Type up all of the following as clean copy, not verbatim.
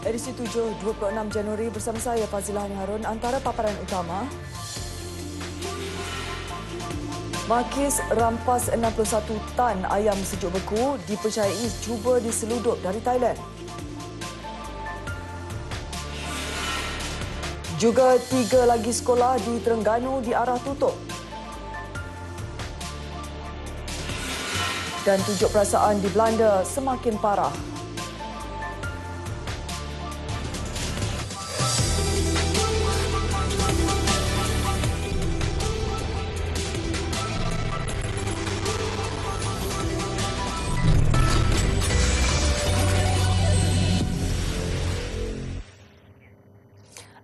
Edisi 7, 26 Januari bersama saya Fazilah Harun. Antara paparan utama, Makis rampas 61 tan ayam sejuk beku dipercayai cuba diseludup dari Thailand. Juga 3 lagi sekolah di Terengganu diarah tutup. Dan tunjuk perasaan di Belanda semakin parah.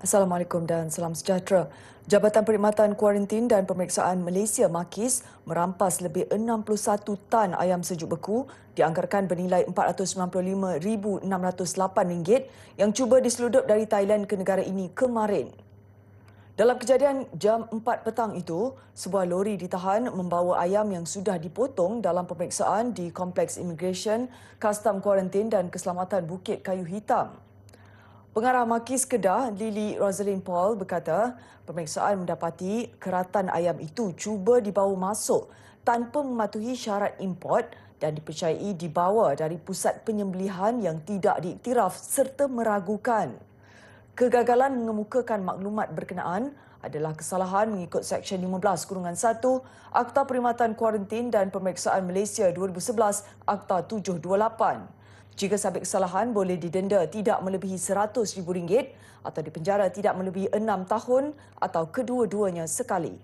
Assalamualaikum dan salam sejahtera. Jabatan Perkhidmatan Kuarantin dan Pemeriksaan Malaysia Makis merampas lebih 61 tan ayam sejuk beku dianggarkan bernilai RM495,608 yang cuba diseludup dari Thailand ke negara ini kemarin. Dalam kejadian jam 4 petang itu, sebuah lori ditahan membawa ayam yang sudah dipotong dalam pemeriksaan di Kompleks Immigration, Kastam Kuarantin dan Keselamatan Bukit Kayu Hitam. Pengarah Makis Kedah, Lily Rosalind Paul berkata, pemeriksaan mendapati keratan ayam itu cuba dibawa masuk tanpa mematuhi syarat import dan dipercayai dibawa dari pusat penyembelihan yang tidak diiktiraf serta meragukan. Kegagalan mengemukakan maklumat berkenaan adalah kesalahan mengikut Seksyen 15-1 Akta Perkhidmatan Kuarantin dan Pemeriksaan Malaysia 2011 Akta 728. Jika sabit kesalahan, boleh didenda tidak melebihi RM100,000 atau dipenjara tidak melebihi 6 tahun atau kedua-duanya sekali.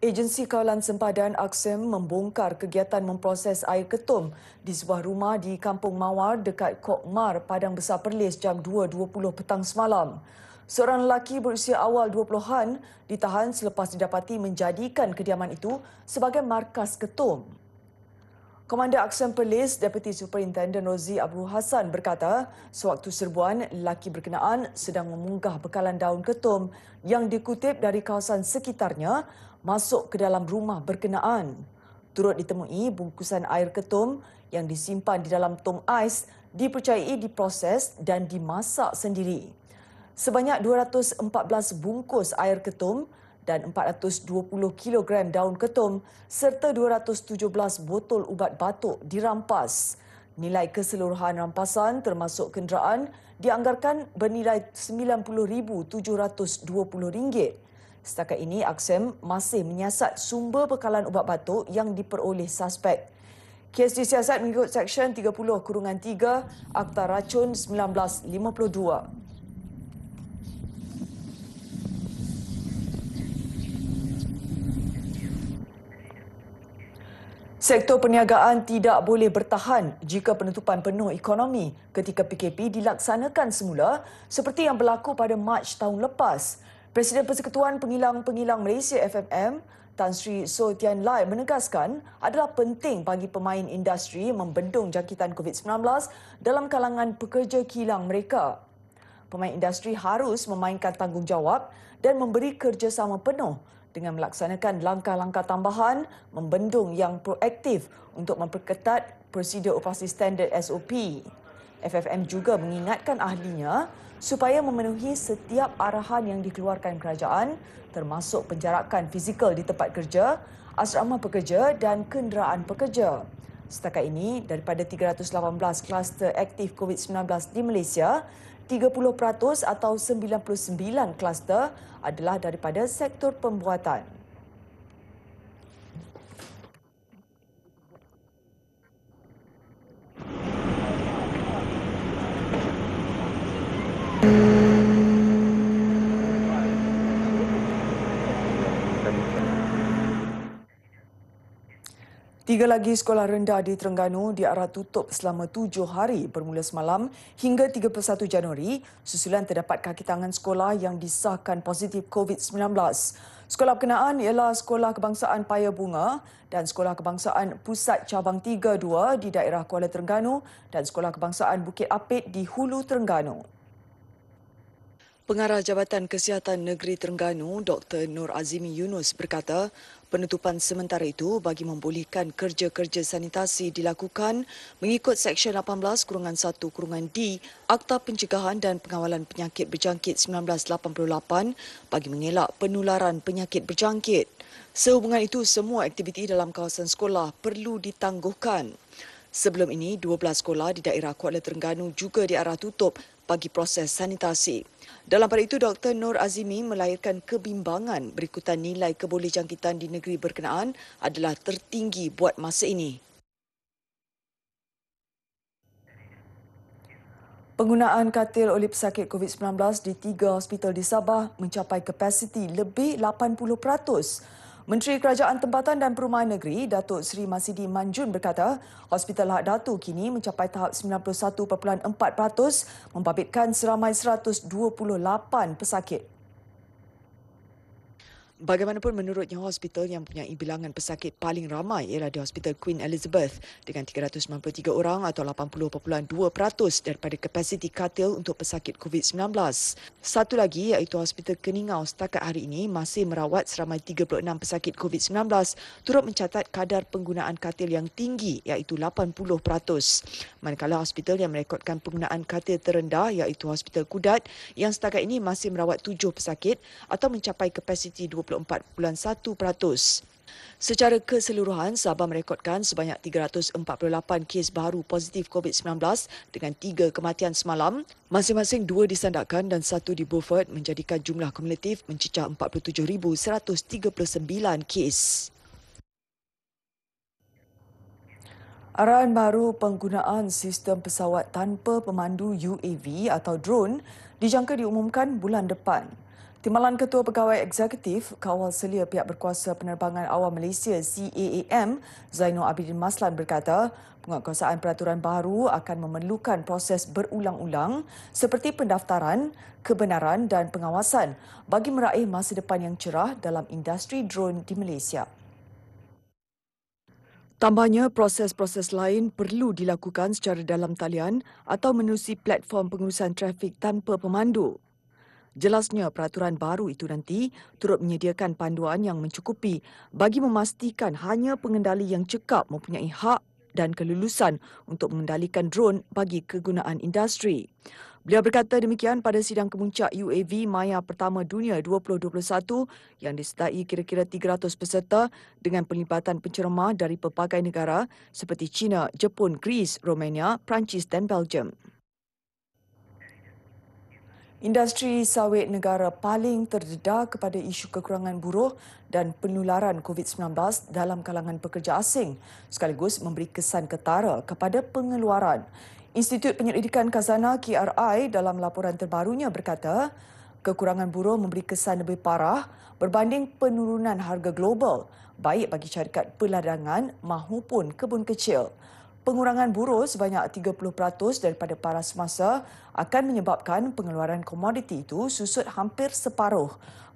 Agensi Kawalan Sempadan AKSEM membongkar kegiatan memproses air ketum di sebuah rumah di Kampung Mawar dekat Kok Mar, Padang Besar Perlis jam 2.20 petang semalam. Seorang lelaki berusia awal 20-an ditahan selepas didapati menjadikan kediaman itu sebagai markas ketum. Komander AKSEM Perlis, Deputy Superintendent Rozi Abdul Hassan berkata, sewaktu serbuan, lelaki berkenaan sedang memunggah bekalan daun ketum yang dikutip dari kawasan sekitarnya masuk ke dalam rumah berkenaan. Turut ditemui bungkusan air ketum yang disimpan di dalam tong ais dipercayai diproses dan dimasak sendiri. Sebanyak 214 bungkus air ketum dan 420 kilogram daun ketum serta 217 botol ubat batuk dirampas. Nilai keseluruhan rampasan termasuk kenderaan dianggarkan bernilai RM90,720. Setakat ini, AKSEM masih menyiasat sumber bekalan ubat batuk yang diperoleh suspek. Kes disiasat mengikut Seksyen 30-3 Akta Racun 1952. Sektor perniagaan tidak boleh bertahan jika penutupan penuh ekonomi ketika PKP dilaksanakan semula seperti yang berlaku pada Mac tahun lepas. Presiden Persekutuan Pengilang-Pengilang Malaysia FMM, Tan Sri So Tian Lai menegaskan adalah penting bagi pemain industri membendung jangkitan COVID-19 dalam kalangan pekerja kilang mereka. Pemain industri harus memainkan tanggungjawab dan memberi kerjasama penuh dengan melaksanakan langkah-langkah tambahan membendung yang proaktif untuk memperketat prosedur operasi standard SOP. FFM juga mengingatkan ahlinya supaya memenuhi setiap arahan yang dikeluarkan kerajaan termasuk penjarakan fizikal di tempat kerja, asrama pekerja dan kenderaan pekerja. Setakat ini, daripada 318 kluster aktif COVID-19 di Malaysia, 30% atau 99 kluster adalah daripada sektor pembuatan. Tiga lagi sekolah rendah di Terengganu diarah tutup selama 7 hari bermula semalam hingga 31 Januari susulan terdapat kaki tangan sekolah yang disahkan positif COVID-19. Sekolah berkenaan ialah Sekolah Kebangsaan Paya Bunga dan Sekolah Kebangsaan Pusat Cabang 32 di daerah Kuala Terengganu dan Sekolah Kebangsaan Bukit Apit di Hulu Terengganu. Pengarah Jabatan Kesihatan Negeri Terengganu, Dr. Nur Azimi Yunus berkata, penutupan sementara itu bagi membolehkan kerja-kerja sanitasi dilakukan mengikut Seksyen 18-1-D Akta Pencegahan dan Pengawalan Penyakit Berjangkit 1988 bagi mengelak penularan penyakit berjangkit. Sehubungan itu, semua aktiviti dalam kawasan sekolah perlu ditangguhkan. Sebelum ini, 12 sekolah di daerah Kuala Terengganu juga diarah tutup bagi proses sanitasi. Dalam pada itu, Dr. Nur Azimi melahirkan kebimbangan berikutan nilai kebolehjangkitan di negeri berkenaan adalah tertinggi buat masa ini. Penggunaan katil oleh pesakit COVID-19 di 3 hospital di Sabah mencapai kapasiti lebih 80%. Menteri Kerajaan Tempatan dan Perumahan Negeri, Datuk Seri Masidi Manjun berkata, Hospital Lahad Datu kini mencapai tahap 91.4%, membabitkan seramai 128 pesakit. Bagaimanapun, menurutnya, hospital yang mempunyai bilangan pesakit paling ramai ialah di Hospital Queen Elizabeth dengan 393 orang atau 80.2% daripada kapasiti katil untuk pesakit COVID-19. Satu lagi iaitu Hospital Keningau setakat hari ini masih merawat seramai 36 pesakit COVID-19 turut mencatat kadar penggunaan katil yang tinggi iaitu 80%. Manakala hospital yang merekodkan penggunaan katil terendah iaitu Hospital Kudat yang setakat ini masih merawat 7 pesakit atau mencapai kapasiti 24.1%. Secara keseluruhan, Sabah merekodkan sebanyak 348 kes baru positif COVID-19 dengan 3 kematian semalam. Masing-masing 2 disandarkan dan 1 di Beaufort menjadikan jumlah kumulatif mencecah 47,139 kes. Arahan baru penggunaan sistem pesawat tanpa pemandu UAV atau drone dijangka diumumkan bulan depan. Timbalan Ketua Pegawai Eksekutif Kawal Selia Pihak Berkuasa Penerbangan Awam Malaysia CAAM, Zainul Abidin Maslan berkata, penguatkuasaan peraturan baru akan memerlukan proses berulang-ulang seperti pendaftaran, kebenaran dan pengawasan bagi meraih masa depan yang cerah dalam industri drone di Malaysia. Tambahnya, proses-proses lain perlu dilakukan secara dalam talian atau menerusi platform pengurusan trafik tanpa pemandu. Jelasnya, peraturan baru itu nanti turut menyediakan panduan yang mencukupi bagi memastikan hanya pengendali yang cekap mempunyai hak dan kelulusan untuk mengendalikan drone bagi kegunaan industri. Beliau berkata demikian pada sidang kemuncak UAV Maya Pertama Dunia 2021 yang disertai kira-kira 300 peserta dengan pelibatan penceramah dari pelbagai negara seperti China, Jepun, Greece, Romania, Perancis dan Belgium. Industri sawit negara paling terdedah kepada isu kekurangan buruh dan penularan COVID-19 dalam kalangan pekerja asing sekaligus memberi kesan ketara kepada pengeluaran. Institut Penyelidikan Khazanah KRI dalam laporan terbarunya berkata, kekurangan buruh memberi kesan lebih parah berbanding penurunan harga global, baik bagi syarikat peladangan mahupun kebun kecil. Pengurangan buruh sebanyak 30% daripada paras masa akan menyebabkan pengeluaran komoditi itu susut hampir separuh.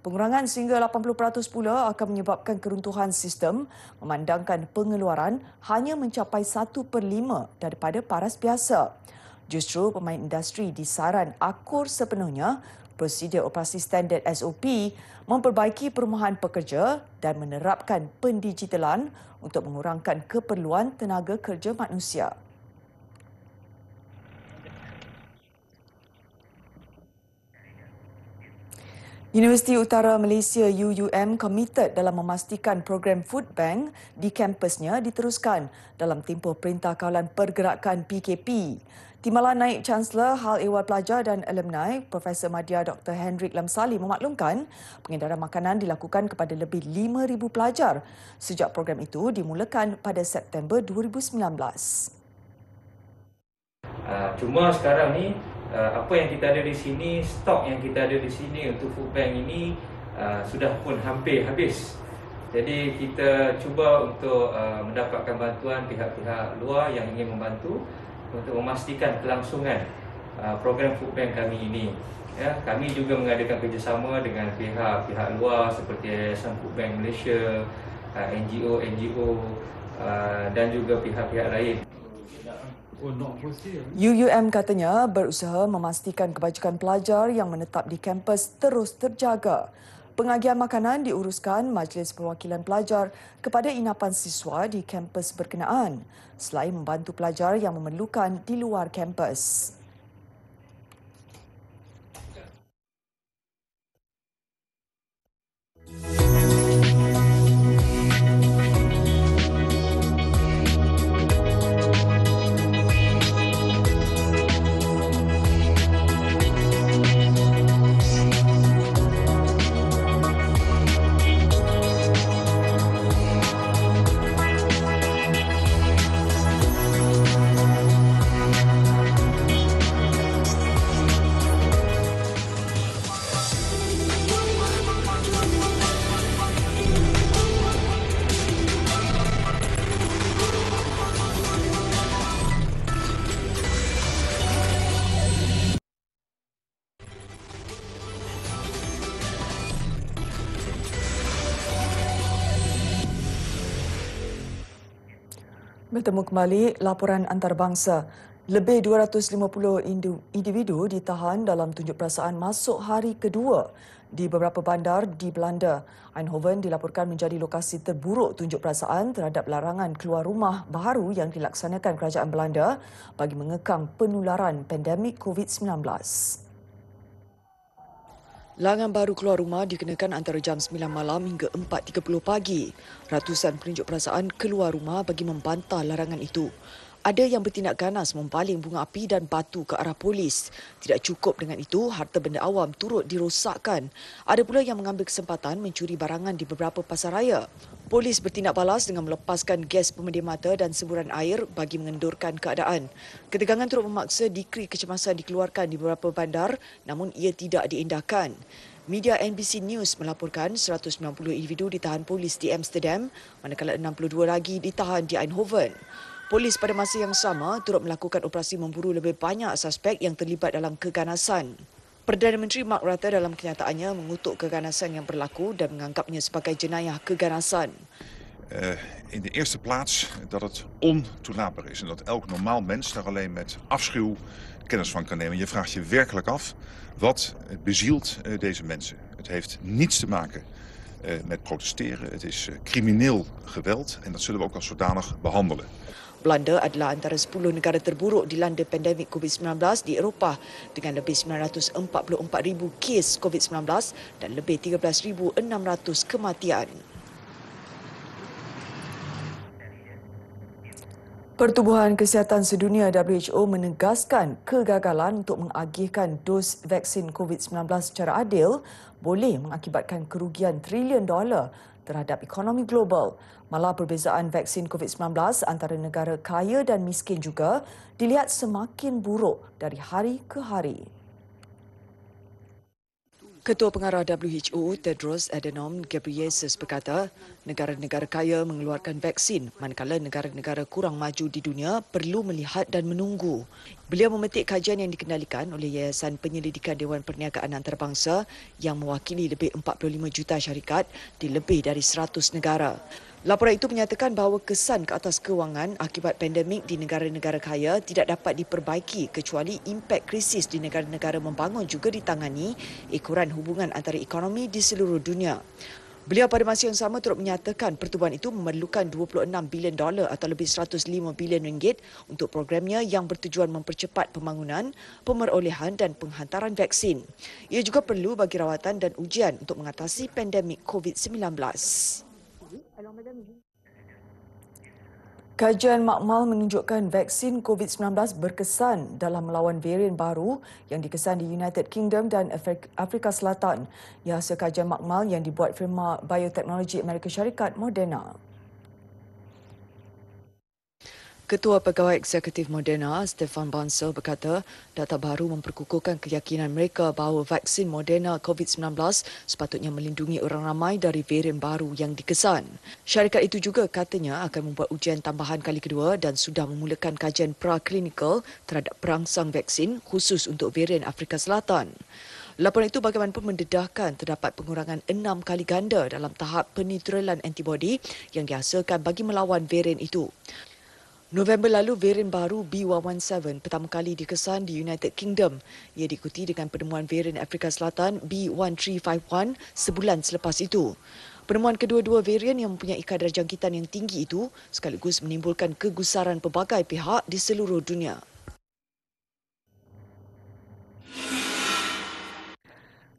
Pengurangan sehingga 80% pula akan menyebabkan keruntuhan sistem memandangkan pengeluaran hanya mencapai 1/5 daripada paras biasa. Justru pemain industri disaran akur sepenuhnya prosedur operasi standard SOP, memperbaiki perumahan pekerja dan menerapkan pendigitalan untuk mengurangkan keperluan tenaga kerja manusia. Universiti Utara Malaysia UUM komited dalam memastikan program Food Bank di kampusnya diteruskan dalam tempoh Perintah Kawalan Pergerakan PKP. Timbalan Naib Chancellor Hal Ehwal Pelajar dan Alumni, Profesor Madya Dr. Hendrik Lamsali memaklumkan pengedaran makanan dilakukan kepada lebih 5,000 pelajar sejak program itu dimulakan pada September 2019. Cuma sekarang ni apa yang kita ada di sini, stok yang kita ada di sini untuk food bank ini sudah pun hampir habis. Jadi kita cuba untuk mendapatkan bantuan pihak-pihak luar yang ingin membantu untuk memastikan kelangsungan program food bank kami ini. Ya, kami juga mengadakan kerjasama dengan pihak-pihak luar seperti Yayasan Food Bank Malaysia, NGO dan juga pihak-pihak lain. UUM katanya berusaha memastikan kebajikan pelajar yang menetap di kampus terus terjaga. Pengagihan makanan diuruskan Majlis Perwakilan Pelajar kepada inapan siswa di kampus berkenaan selain membantu pelajar yang memerlukan di luar kampus. Bertemu kembali laporan antarabangsa. Lebih 250 individu ditahan dalam tunjuk perasaan masuk hari kedua di beberapa bandar di Belanda. Eindhoven dilaporkan menjadi lokasi terburuk tunjuk perasaan terhadap larangan keluar rumah baharu yang dilaksanakan kerajaan Belanda bagi mengekang penularan pandemik COVID-19. Larangan baru keluar rumah dikenakan antara jam 9 malam hingga 4.30 pagi. Ratusan penunjuk perasaan keluar rumah bagi membantah larangan itu. Ada yang bertindak ganas mempaling bunga api dan batu ke arah polis. Tidak cukup dengan itu, harta benda awam turut dirosakkan. Ada pula yang mengambil kesempatan mencuri barangan di beberapa pasar raya. Polis bertindak balas dengan melepaskan gas pemedih mata dan semburan air bagi mengendurkan keadaan. Ketegangan turut memaksa dikri kecemasan dikeluarkan di beberapa bandar namun ia tidak diindahkan. Media NBC News melaporkan 190 individu ditahan polis di Amsterdam manakala 62 lagi ditahan di Eindhoven. Polis pada masa yang sama turut melakukan operasi memburu lebih banyak suspek yang terlibat dalam keganasan. Perdana Menteri Mark Rutte dalam kenyataannya mengutuk keganasan yang berlaku dan menganggapnya sebagai jenayah keganasan. In de eerste plaats dat het ontoelaatbaar is en dat elk normaal mens daar alleen met afschuw kennis van kan nemen. Je vraagt je werkelijk af wat bezielt deze mensen. Het heeft niets te maken met protesteren. Het is crimineel geweld en dat zullen we ook als zodanig behandelen. Belanda adalah antara 10 negara terburuk dilanda pandemik COVID-19 di Eropah dengan lebih 944,000 kes COVID-19 dan lebih 13,600 kematian. Pertubuhan Kesihatan Sedunia WHO menegaskan kegagalan untuk mengagihkan dos vaksin COVID-19 secara adil boleh mengakibatkan kerugian trilion dolar terhadap ekonomi global. Malah perbezaan vaksin COVID-19 antara negara kaya dan miskin juga dilihat semakin buruk dari hari ke hari. Ketua Pengarah WHO Tedros Adhanom Ghebreyesus berkata, negara-negara kaya mengeluarkan vaksin manakala negara-negara kurang maju di dunia perlu melihat dan menunggu. Beliau memetik kajian yang dikendalikan oleh Yayasan Penyelidikan Dewan Perniagaan Antarabangsa yang mewakili lebih 45 juta syarikat di lebih dari 100 negara. Laporan itu menyatakan bahawa kesan ke atas kewangan akibat pandemik di negara-negara kaya tidak dapat diperbaiki kecuali impak krisis di negara-negara membangun juga ditangani ekoran hubungan antara ekonomi di seluruh dunia. Beliau pada masa yang sama turut menyatakan pertubuhan itu memerlukan 26 bilion dolar atau lebih 105 bilion ringgit untuk programnya yang bertujuan mempercepat pembangunan, pemerolehan dan penghantaran vaksin. Ia juga perlu bagi rawatan dan ujian untuk mengatasi pandemik COVID-19. Kajian makmal menunjukkan vaksin COVID-19 berkesan dalam melawan varian baru yang dikesan di United Kingdom dan Afrika Selatan. Ia hasil kajian makmal yang dibuat firma bioteknologi Amerika Syarikat Moderna. Ketua Pegawai Eksekutif Moderna, Stefan Bancel berkata, data baru memperkukuhkan keyakinan mereka bahawa vaksin Moderna COVID-19 sepatutnya melindungi orang ramai dari varian baru yang dikesan. Syarikat itu juga katanya akan membuat ujian tambahan kali kedua dan sudah memulakan kajian praklinikal terhadap perangsang vaksin khusus untuk varian Afrika Selatan. Laporan itu bagaimanapun mendedahkan terdapat pengurangan 6 kali ganda dalam tahap penetralan antibodi yang dihasilkan bagi melawan varian itu. November lalu, varian baru B117 pertama kali dikesan di United Kingdom. Ia diikuti dengan penemuan varian Afrika Selatan B1351 sebulan selepas itu. Penemuan kedua-dua varian yang mempunyai kadar jangkitan yang tinggi itu sekaligus menimbulkan kegusaran pelbagai pihak di seluruh dunia.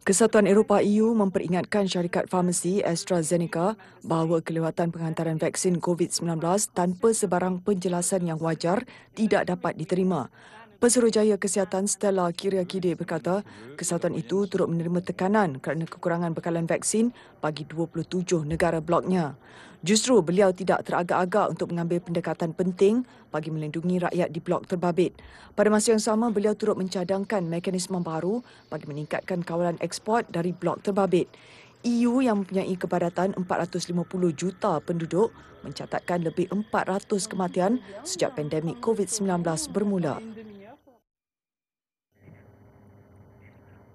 Kesatuan Eropah EU memperingatkan syarikat farmasi AstraZeneca bahawa kelewatan penghantaran vaksin COVID-19 tanpa sebarang penjelasan yang wajar tidak dapat diterima. Pesuruhjaya Kesihatan Stella Kyriakides berkata, kesatuan itu turut menerima tekanan kerana kekurangan bekalan vaksin bagi 27 negara bloknya. Justru beliau tidak teragak-agak untuk mengambil pendekatan penting bagi melindungi rakyat di blok terbabit. Pada masa yang sama, beliau turut mencadangkan mekanisme baru bagi meningkatkan kawalan ekspor dari blok terbabit. EU yang mempunyai kepadatan 450 juta penduduk mencatatkan lebih 400 kematian sejak pandemik COVID-19 bermula.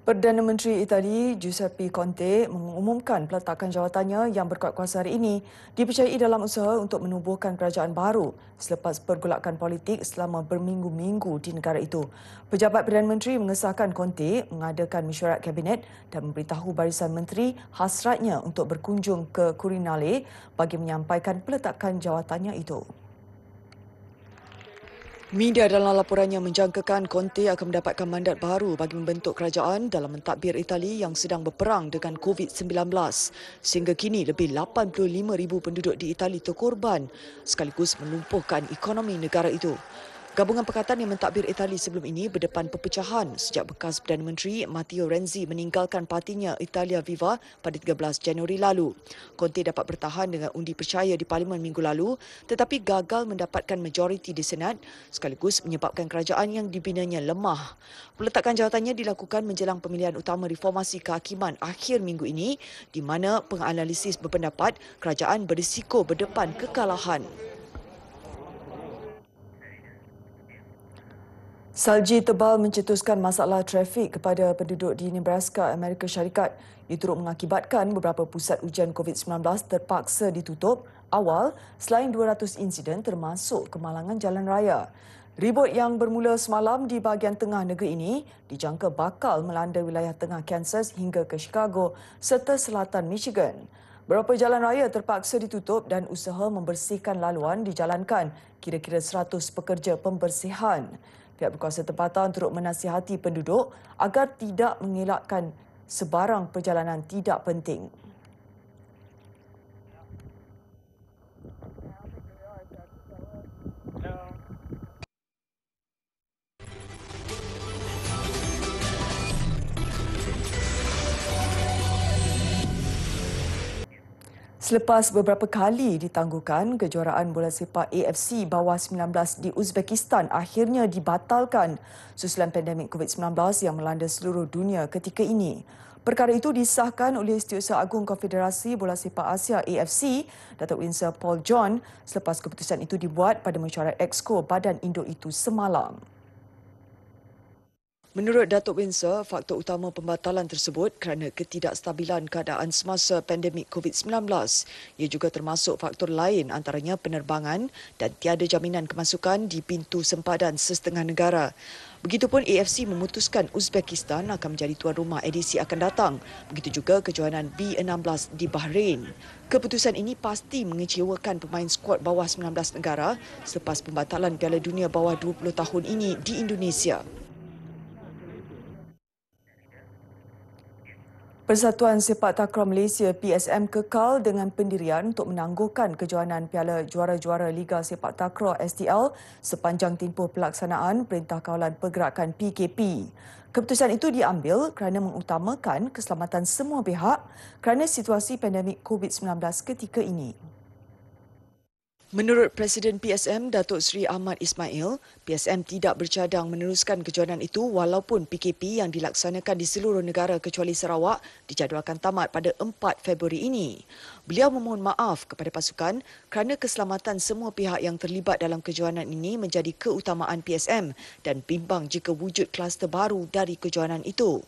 Perdana Menteri Itali Giuseppe Conte mengumumkan peletakan jawatannya yang berkuat kuasa hari ini dipercayai dalam usaha untuk menubuhkan kerajaan baru selepas pergolakan politik selama berminggu-minggu di negara itu. Pejabat Perdana Menteri mengesahkan Conte mengadakan mesyuarat kabinet dan memberitahu barisan menteri hasratnya untuk berkunjung ke Quirinale bagi menyampaikan peletakan jawatannya itu. Media dalam laporannya menjangkakan Conte akan mendapatkan mandat baru bagi membentuk kerajaan dalam mentadbir Itali yang sedang berperang dengan COVID-19. Sehingga kini lebih 85,000 penduduk di Itali terkorban sekaligus melumpuhkan ekonomi negara itu. Gabungan Pakatan yang mentadbir Itali sebelum ini berdepan perpecahan sejak bekas Perdana Menteri Matteo Renzi meninggalkan partinya Italia Viva pada 13 Januari lalu. Conte dapat bertahan dengan undi percaya di Parlimen minggu lalu tetapi gagal mendapatkan majoriti di Senat sekaligus menyebabkan kerajaan yang dibinanya lemah. Peletakan jawatannya dilakukan menjelang pemilihan utama reformasi kehakiman akhir minggu ini di mana penganalisis berpendapat kerajaan berisiko berdepan kekalahan. Salji tebal mencetuskan masalah trafik kepada penduduk di Nebraska, Amerika Syarikat. Ia turut mengakibatkan beberapa pusat ujian COVID-19 terpaksa ditutup awal selain 200 insiden termasuk kemalangan jalan raya. Ribut yang bermula semalam di bahagian tengah negeri ini dijangka bakal melanda wilayah tengah Kansas hingga ke Chicago serta selatan Michigan. Beberapa jalan raya terpaksa ditutup dan usaha membersihkan laluan dijalankan kira-kira 100 pekerja pembersihan. Pihak berkuasa tempatan turut menasihati penduduk agar tidak mengelakkan sebarang perjalanan tidak penting. Selepas beberapa kali ditangguhkan, kejuaraan bola sepak AFC bawah 19 di Uzbekistan akhirnya dibatalkan susulan pandemik COVID-19 yang melanda seluruh dunia ketika ini. Perkara itu disahkan oleh Setiausaha Agung Konfederasi Bola Sepak Asia AFC, Datuk Windsor Paul John, selepas keputusan itu dibuat pada mesyuarat Exco Badan Induk itu semalam. Menurut Datuk Windsor, faktor utama pembatalan tersebut kerana ketidakstabilan keadaan semasa pandemik COVID-19. Ia juga termasuk faktor lain antaranya penerbangan dan tiada jaminan kemasukan di pintu sempadan sesetengah negara. Begitupun AFC memutuskan Uzbekistan akan menjadi tuan rumah edisi akan datang. Begitu juga kejohanan B16 di Bahrain. Keputusan ini pasti mengecewakan pemain skuad bawah 19 negara selepas pembatalan Piala Dunia bawah 20 tahun ini di Indonesia. Persatuan Sepak Takraw Malaysia PSM kekal dengan pendirian untuk menangguhkan kejohanan Piala Juara-Juara Liga Sepak Takraw STL sepanjang tempoh pelaksanaan Perintah Kawalan Pergerakan PKP. Keputusan itu diambil kerana mengutamakan keselamatan semua pihak kerana situasi pandemik COVID-19 ketika ini. Menurut Presiden PSM Datuk Seri Ahmad Ismail, PSM tidak bercadang meneruskan kejohanan itu walaupun PKP yang dilaksanakan di seluruh negara kecuali Sarawak dijadualkan tamat pada 4 Februari ini. Beliau memohon maaf kepada pasukan kerana keselamatan semua pihak yang terlibat dalam kejohanan ini menjadi keutamaan PSM dan bimbang jika wujud kluster baru dari kejohanan itu.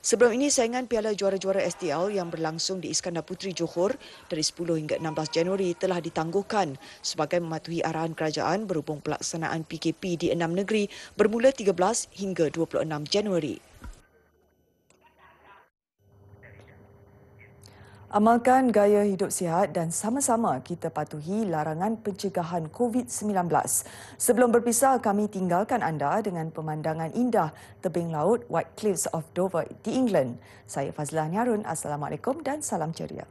Sebelum ini, saingan Piala Juara-Juara STL yang berlangsung di Iskandar Puteri Johor dari 10 hingga 16 Januari telah ditangguhkan sebagai mematuhi arahan kerajaan berhubung pelaksanaan PKP di 6 negeri bermula 13 hingga 26 Januari. Amalkan gaya hidup sihat dan sama-sama kita patuhi larangan pencegahan COVID-19. Sebelum berpisah, kami tinggalkan anda dengan pemandangan indah tebing laut White Cliffs of Dover di England. Saya Fazlah Nyarun. Assalamualaikum dan salam ceria.